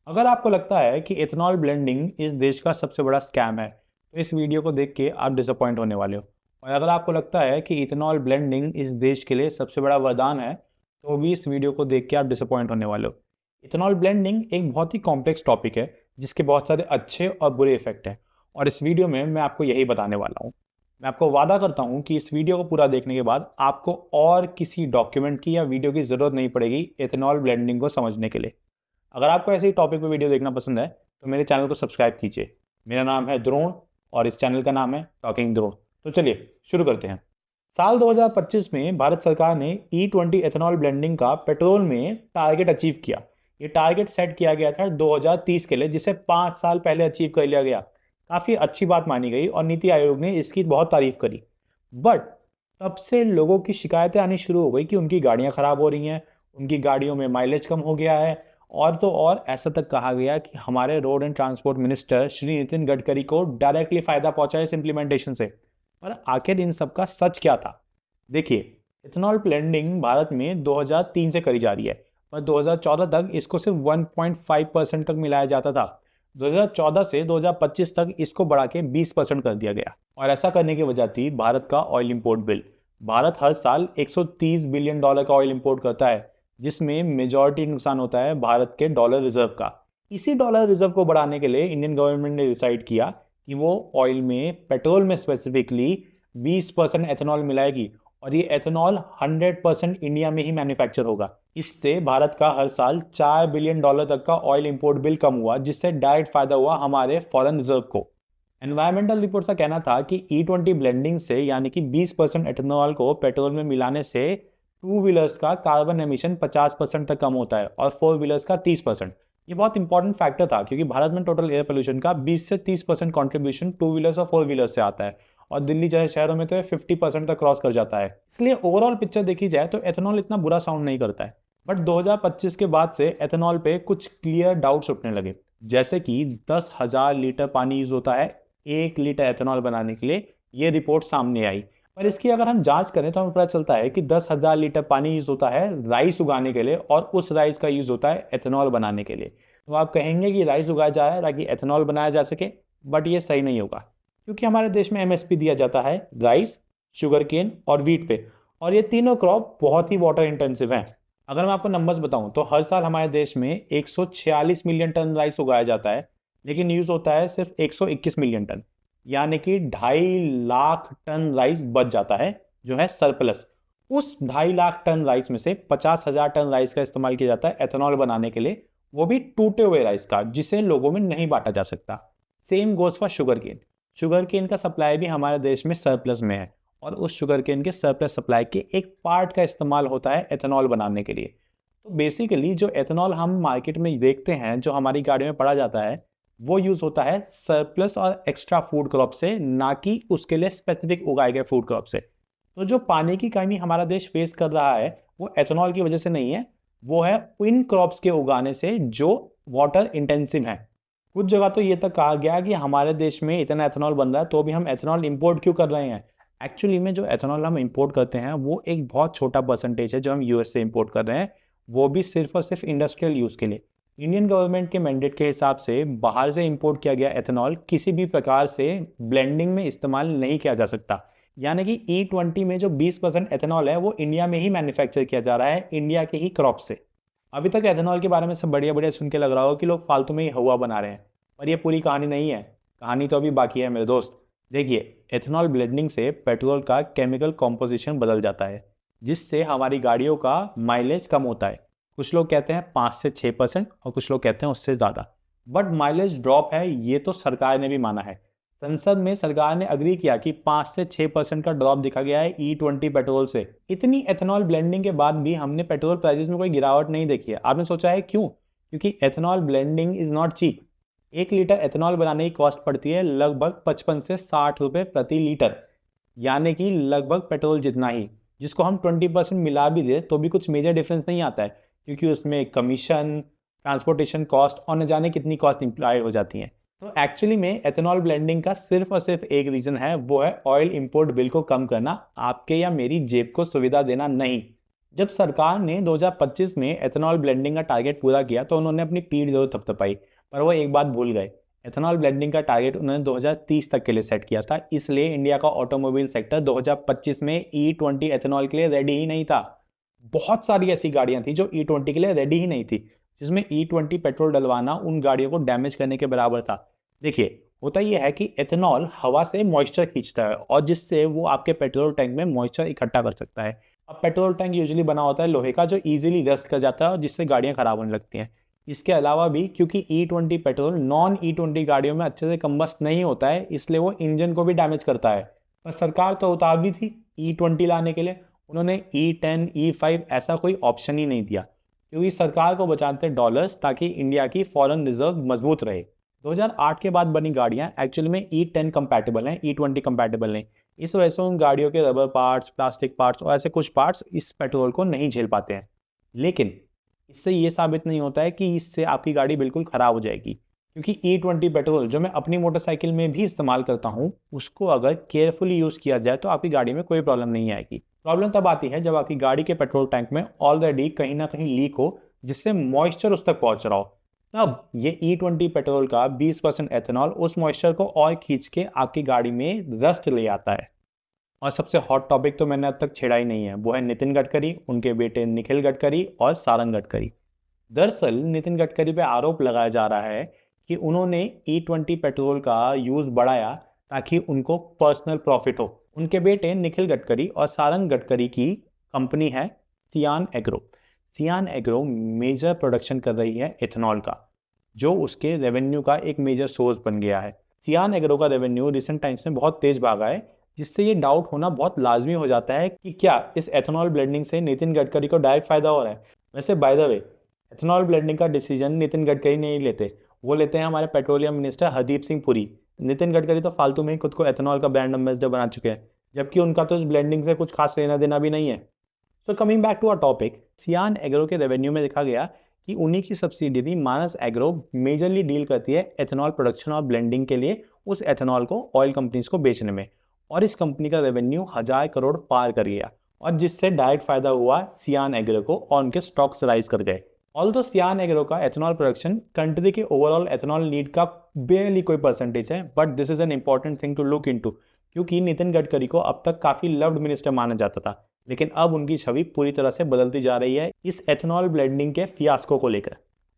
अगर आपको लगता है कि इथेनॉल ब्लेंडिंग इस देश का सबसे बड़ा स्कैम है, तो इस वीडियो को देख के आप डिसअपॉइंट होने वाले हो। और अगर आपको लगता है कि इथेनॉल ब्लेंडिंग इस देश के लिए सबसे बड़ा वरदान है, तो भी इस वीडियो को देख के आप डिसअपॉइंट होने वाले हो। इथेनॉल ब्लेंडिंग एक बहुत ही कॉम्प्लेक्स टॉपिक है, जिसके बहुत सारे अच्छे और बुरे इफेक्ट हैं। और इस वीडियो में मैं आपको यही बताने वाला हूँ। मैं आपको वादा करता हूँ कि इस वीडियो को पूरा देखने के बाद आपको और किसी डॉक्यूमेंट की या वीडियो की ज़रूरत नहीं पड़ेगी इथेनॉल ब्लेंडिंग को समझने के लिए। अगर आपको ऐसे ही टॉपिक पे वीडियो देखना पसंद है, तो मेरे चैनल को सब्सक्राइब कीजिए। मेरा नाम है द्रोण और इस चैनल का नाम है टॉकिंग द्रोण। तो चलिए शुरू करते हैं। साल 2025 में भारत सरकार ने E20 एथेनॉल ब्लेंडिंग का पेट्रोल में टारगेट अचीव किया। ये टारगेट सेट किया गया था 2030 के लिए, जिसे 5 साल पहले अचीव कर लिया गया। काफ़ी अच्छी बात मानी गई और नीति आयोग ने इसकी बहुत तारीफ करी। बट तब से लोगों की शिकायतें आनी शुरू हो गई कि उनकी गाड़ियां खराब हो रही हैं, उनकी गाड़ियों में माइलेज कम हो गया है। और तो और ऐसा तक कहा गया कि हमारे road and transport minister Shri Nitin Gadkari को डायरेक्टली फायदा पहुंचा इस इम्प्लीमेंटेशन से। पर आखिर इन सब का सच क्या था? देखिए, इथेनॉल ब्लेंडिंग भारत में 2003 से करी जा रही है, पर 2014 तक इसको सिर्फ 1.5% तक मिलाया जाता था। 2014 से 2025 तक इसको बढ़ा के 20% कर दिया गया। और ऐसा करने की वजह थी भारत का ऑयल इंपोर्ट बिल। भारत हर साल 130 बिलियन डॉलर का ऑयल इंपोर्ट करता है, जिसमें मेजॉरिटी नुकसान होता है भारत के डॉलर रिजर्व का। इसी डॉलर रिजर्व को बढ़ाने के लिए इंडियन गवर्नमेंट ने डिसाइड किया कि वो ऑयल में, पेट्रोल में स्पेसिफिकली 20% एथेनॉल मिलाएगी। और ये एथेनॉल 100% इंडिया में ही मैन्युफैक्चर होगा। इससे भारत का हर साल 4 बिलियन डॉलर तक का ऑयल इंपोर्ट बिल कम हुआ, जिससे डायरेक्ट फायदा हुआ हमारे फॉरेन रिजर्व को। एनवायरमेंटल रिपोर्ट का कहना था कि E20 ब्लेंडिंग से, यानी कि 20% एथेनॉल को पेट्रोल में मिलाने से, टू व्हीलर्स का कार्बन एमिशन 50% तक कम होता है और फोर व्हीलर्स का 30%। ये बहुत इंपॉर्टेंट फैक्टर था, क्योंकि भारत में टोटल एयर पोल्यूशन का 20 से 30% कॉन्ट्रीब्यूशन टू व्हीलर्स और फोर व्हीलर्स से आता है। और दिल्ली जैसे शहरों में तो ये 50% तक क्रॉस कर जाता है। इसलिए ओवरऑल पिक्चर देखी जाए तो एथेनॉल इतना बुरा साउंड नहीं करता है। बट 2025 के बाद से एथेनॉल पे कुछ क्लियर डाउट्स उठने लगे। जैसे कि 10,000 लीटर पानी यूज होता है 1 लीटर एथेनॉल बनाने के लिए, ये रिपोर्ट सामने आई। पर इसकी अगर हम जांच करें तो हमें पता चलता है कि 10,000 लीटर पानी यूज होता है राइस उगाने के लिए, और उस राइस का यूज होता है एथेनॉल बनाने के लिए। तो आप कहेंगे कि राइस उगाया जा रहा है ताकि एथेनॉल बनाया जा सके, बट ये सही नहीं होगा। क्योंकि हमारे देश में MSP दिया जाता है राइस, शुगर केन और वीट पे। और ये तीनों क्रॉप बहुत ही वाटर इंटेंसिव हैं। अगर मैं आपको नंबर्स बताऊं तो हर साल हमारे देश में 146 मिलियन टन राइस उगाया जाता है, लेकिन यूज होता है सिर्फ 121 मिलियन टन। यानी कि 2.5 लाख टन राइस बच जाता है, जो है सरप्लस। उस 2.5 लाख टन राइस में से 50,000 टन राइस का इस्तेमाल किया जाता है एथेनॉल बनाने के लिए, वो भी टूटे हुए राइस का, जिसे लोगों में नहीं बांटा जा सकता। Same goes for sugar cane. Sugar cane का सप्लाई भी हमारे देश में सरप्लस में है, और उस शुगर केन के सरप्लस सप्लाई के एक पार्ट का इस्तेमाल होता है एथेनॉल बनाने के लिए। तो बेसिकली जो एथेनॉल हम मार्केट में देखते हैं, जो हमारी गाड़ी में पड़ा जाता है, वो यूज़ होता है सरप्लस और एक्स्ट्रा फूड क्रॉप से, ना कि उसके लिए स्पेसिफिक उगाए गए फूड क्रॉप से। तो जो पानी की कमी हमारा देश फेस कर रहा है, वो एथेनॉल की वजह से नहीं है, वो है इन क्रॉप्स के उगाने से जो वाटर इंटेंसिव हैं। कुछ जगह तो ये तक कहा गया कि हमारे देश में इतना एथेनॉल बन रहा है तो भी हम एथेनॉल इंपोर्ट क्यों कर रहे हैं। एक्चुअली में जो एथेनॉल हम इंपोर्ट करते हैं वो एक बहुत छोटा परसेंटेज है जो हम US से इंपोर्ट कर रहे हैं, वो भी सिर्फ और सिर्फ इंडस्ट्रियल यूज़ के लिए। इंडियन गवर्नमेंट के मैंडेट के हिसाब से बाहर से इंपोर्ट किया गया एथेनॉल किसी भी प्रकार से ब्लेंडिंग में इस्तेमाल नहीं किया जा सकता। यानी कि E20 में जो 20% एथेनॉल है वो इंडिया में ही मैन्युफैक्चर किया जा रहा है, इंडिया के ही क्रॉप से। अभी तक एथेनॉल के बारे में सब बढ़िया बढ़िया सुन के लग रहा हो कि लोग फालतू में ही हवा बना रहे हैं, पर ये पूरी कहानी नहीं है। कहानी तो अभी बाकी है मेरे दोस्त। देखिए, एथेनॉल ब्लेंडिंग से पेट्रोल का केमिकल कॉम्पोजिशन बदल जाता है, जिससे हमारी गाड़ियों का माइलेज कम होता है। कुछ लोग कहते हैं 5 से 6% और कुछ लोग कहते हैं उससे ज़्यादा। बट माइलेज ड्रॉप है, ये तो सरकार ने भी माना है। संसद में सरकार ने अग्री किया कि 5 से 6% का ड्रॉप दिखा गया है E20 पेट्रोल से। इतनी एथेनॉल ब्लेंडिंग के बाद भी हमने पेट्रोल प्राइसेस में कोई गिरावट नहीं देखी है। आपने सोचा है क्यों? क्योंकि ethanol blending is not cheap. 1 litre ethanol बनाने की कॉस्ट पड़ती है लगभग 55 से 60 रुपये प्रति लीटर, यानी कि लगभग पेट्रोल जितना ही। जिसको हम 20% मिला भी दे तो भी कुछ मेजर डिफरेंस नहीं आता है, क्योंकि उसमें कमीशन, ट्रांसपोर्टेशन कॉस्ट और न जाने कितनी कॉस्ट इंप्लाई हो जाती हैं। तो एक्चुअली में एथेनॉल ब्लेंडिंग का सिर्फ और सिर्फ एक रीज़न है, वो है ऑयल इंपोर्ट बिल को कम करना, आपके या मेरी जेब को सुविधा देना नहीं। जब सरकार ने 2025 में एथेनॉल ब्लेंडिंग का टारगेट पूरा किया तो उन्होंने अपनी पीठ जरूर थपथपाई, पर वो एक बात भूल गए। एथेनॉल ब्लेंडिंग का टारगेट उन्होंने 2030 तक के लिए सेट किया था, इसलिए इंडिया का ऑटोमोबाइल सेक्टर 2025 में E20 एथेनॉल के लिए रेडी ही नहीं था। बहुत सारी ऐसी गाड़ियां थी जो E20 के लिए रेडी ही नहीं थी, जिसमें E20 पेट्रोल डलवाना उन गाड़ियों को डैमेज करने के बराबर था। देखिए, होता यह है कि एथेनॉल हवा से मॉइस्चर खींचता है और जिससे वो आपके पेट्रोल टैंक में मॉइस्चर इकट्ठा कर सकता है। अब पेट्रोल टैंक यूजुअली बना होता है लोहे का, जो इजीली रस्ट कर जाता है और जिससे गाड़ियां खराब होने लगती हैं। इसके अलावा भी क्योंकि E20 पेट्रोल नॉन E20 गाड़ियों में अच्छे से कंबस्ट नहीं होता है, इसलिए वो इंजन को भी डैमेज करता है। पर सरकार तो उतावली थी E20 लाने के लिए, उन्होंने E10 E5 ऐसा कोई ऑप्शन ही नहीं दिया, क्योंकि सरकार को बचाते डॉलर्स ताकि इंडिया की फॉरेन रिजर्व मजबूत रहे। 2008 के बाद बनी गाड़ियां एक्चुअली में E10 कंपैटिबल हैं, E20 कंपैटिबल नहीं। इस वजह से उन गाड़ियों के रबर पार्ट्स, प्लास्टिक पार्ट्स और ऐसे कुछ पार्ट्स इस पेट्रोल को नहीं झेल पाते हैं। लेकिन इससे ये साबित नहीं होता है कि इससे आपकी गाड़ी बिल्कुल ख़राब हो जाएगी, क्योंकि E20 पेट्रोल जो मैं अपनी मोटरसाइकिल में भी इस्तेमाल करता हूँ, उसको अगर केयरफुली यूज़ किया जाए तो आपकी गाड़ी में कोई प्रॉब्लम नहीं आएगी। प्रॉब्लम तब आती है जब आपकी गाड़ी के पेट्रोल टैंक में ऑलरेडी कहीं ना कहीं लीक हो, जिससे मॉइस्चर उस तक पहुँच रहा हो। तब ये E20 पेट्रोल का 20% एथेनॉल उस मॉइस्चर को और खींच के आपकी गाड़ी में रस्ट ले आता है। और सबसे हॉट टॉपिक तो मैंने अब तक छेड़ा ही नहीं है, वो है नितिन गडकरी, उनके बेटे निखिल गडकरी और सारंग गडकरी। दरअसल नितिन गडकरी पे आरोप लगाया जा रहा है कि उन्होंने E20 पेट्रोल का यूज़ बढ़ाया ताकि उनको पर्सनल प्रॉफिट हो। उनके बेटे निखिल गडकरी और सारंग गडकरी की कंपनी है सियान एग्रो। सियान एग्रो मेजर प्रोडक्शन कर रही है एथेनॉल का, जो उसके रेवेन्यू का एक मेजर सोर्स बन गया है। सियान एग्रो का रेवेन्यू रिसेंट टाइम्स में बहुत तेज भागा है, जिससे ये डाउट होना बहुत लाजमी हो जाता है कि क्या इस एथेनॉल ब्लेंडिंग से नितिन गडकरी को डायरेक्ट फायदा हो रहा है। वैसे by the way, ethanol blending का डिसीजन नितिन गडकरी नहीं लेते, वो लेते हैं हमारे पेट्रोलियम मिनिस्टर हरदीप सिंह पुरी। नितिन गडकरी तो फालतू में ही खुद को एथेनॉल का ब्रांड एम्बेसडर बना चुके हैं, जबकि उनका तो इस ब्लेंडिंग से कुछ खास लेना देना भी नहीं है। So coming back to our topic, Sian Agro के रेवेन्यू में देखा गया कि उन्हीं की subsidiary Manas Agro majorly deal करती है एथेनॉल प्रोडक्शन और ब्लेंडिंग के लिए, उस एथेनॉल को ऑयल कंपनीज को बेचने में। और इस कंपनी का रेवेन्यू 1000 करोड़ पार कर गया, और जिससे डायरेक्ट फायदा हुआ सियान एग्रो को और उनके स्टॉक्स राइज कर गए। ऑल्दो सियान एग्रो का एथेनॉल प्रोडक्शन कंट्री के ओवरऑल एथेनॉल नीड का बेयरली कोई परसेंटेज है, but this is an important thing to look into, क्योंकि नितिन गडकरी को अब तक काफ़ी लव्ड मिनिस्टर माना जाता था, लेकिन अब उनकी छवि पूरी तरह से बदलती जा रही है इस एथेनॉल ब्लेंडिंग के फियास्को को लेकर।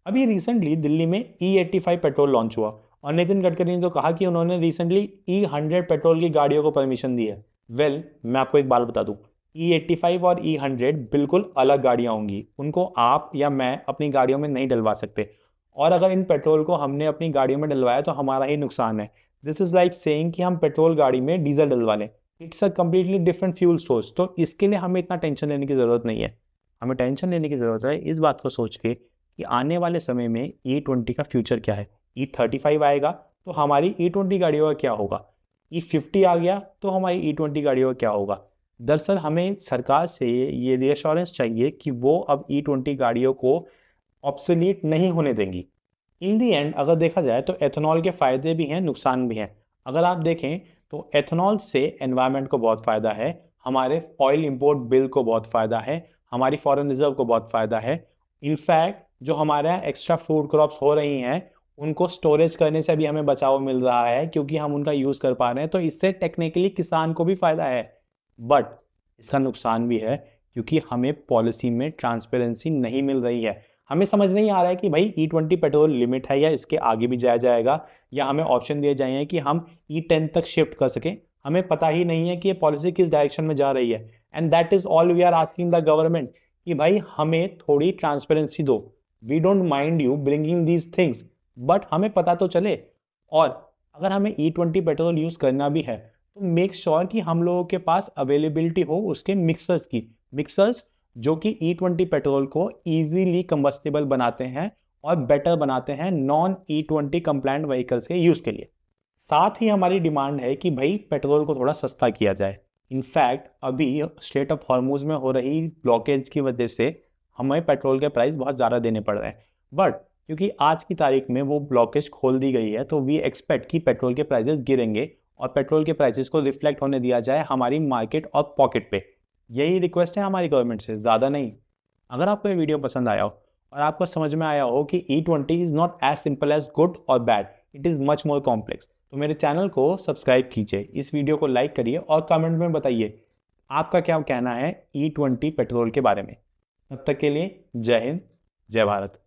अभी रिसेंटली दिल्ली में E85 पेट्रोल लॉन्च हुआ, और नितिन गडकरी ने तो कहा कि उन्होंने रिसेंटली E100 पेट्रोल की गाड़ियों को परमिशन दी है। मैं आपको एक बात बता दूं, E85 और E100 बिल्कुल अलग गाड़ियां होंगी, उनको आप या मैं अपनी गाड़ियों में नहीं डलवा सकते। और अगर इन पेट्रोल को हमने अपनी गाड़ियों में डलवाया तो हमारा ही नुकसान है। दिस इज़ लाइक सेइंग कि हम पेट्रोल गाड़ी में डीजल डलवा लें। It's a completely different fuel source, तो इसके लिए हमें इतना टेंशन लेने की ज़रूरत नहीं है। हमें टेंशन लेने की ज़रूरत है इस बात को सोच के कि आने वाले समय में E20 का फ्यूचर क्या है। E35 आएगा तो हमारी E20 गाड़ियों का क्या होगा, E50 आ गया तो हमारी E20 गाड़ियों का क्या होगा। दरअसल हमें सरकार से ये रीअश्योरेंस चाहिए कि वो अब E20 गाड़ियों को ऑब्सोलीट नहीं होने देंगी। इन दी एंड अगर देखा जाए तो एथेनॉल के फ़ायदे भी हैं, नुकसान भी हैं। अगर आप देखें तो एथेनॉल से एनवायरनमेंट को बहुत फ़ायदा है, हमारे ऑयल इंपोर्ट बिल को बहुत फ़ायदा है, हमारी फॉरेन रिजर्व को बहुत फ़ायदा है। इनफैक्ट जो हमारे यहाँ एक्स्ट्रा फूड क्रॉप्स हो रही हैं, उनको स्टोरेज करने से भी हमें बचाव मिल रहा है, क्योंकि हम उनका यूज़ कर पा रहे हैं, तो इससे टेक्निकली किसान को भी फ़ायदा है। बट इसका नुकसान भी है, क्योंकि हमें पॉलिसी में ट्रांसपेरेंसी नहीं मिल रही है। हमें समझ नहीं आ रहा है कि भाई E20 पेट्रोल लिमिट है या इसके आगे भी जाया जाएगा, या हमें ऑप्शन दिए जाएंगे कि हम E10 तक शिफ्ट कर सकें। हमें पता ही नहीं है कि ये पॉलिसी किस डायरेक्शन में जा रही है। And that is all we are asking the government कि भाई हमें थोड़ी ट्रांसपेरेंसी दो। We don't mind you bringing these things, but हमें पता तो चले। और अगर हमें E20 पेट्रोल यूज़ करना भी है तो मेक श्योर कि हम लोगों के पास अवेलेबिलिटी हो उसके मिक्सर्स की, मिक्सर्स जो कि E20 पेट्रोल को इजीली कंबस्टिबल बनाते हैं और बेटर बनाते हैं नॉन E20 कंप्लायंट व्हीकल्स के यूज़ के लिए। साथ ही हमारी डिमांड है कि भाई पेट्रोल को थोड़ा सस्ता किया जाए। इनफैक्ट अभी स्ट्रेट ऑफ हॉर्मुज में हो रही ब्लॉकेज की वजह से हमें पेट्रोल के प्राइस बहुत ज़्यादा देने पड़ रहे हैं, बट क्योंकि आज की तारीख में वो ब्लॉकेज खोल दी गई है, तो वी एक्सपेक्ट कि पेट्रोल के प्राइसेस गिरेंगे और पेट्रोल के प्राइसेस को रिफ्लेक्ट होने दिया जाए हमारी मार्केट और पॉकेट पे। यही रिक्वेस्ट है हमारी गवर्नमेंट से, ज़्यादा नहीं। अगर आपको ये वीडियो पसंद आया हो और आपको समझ में आया हो कि E20 is not as simple as good और bad, it is much more complex, तो मेरे चैनल को सब्सक्राइब कीजिए, इस वीडियो को लाइक करिए और कमेंट में बताइए आपका क्या कहना है E20 पेट्रोल के बारे में। तब तक के लिए जय हिंद, जय भारत।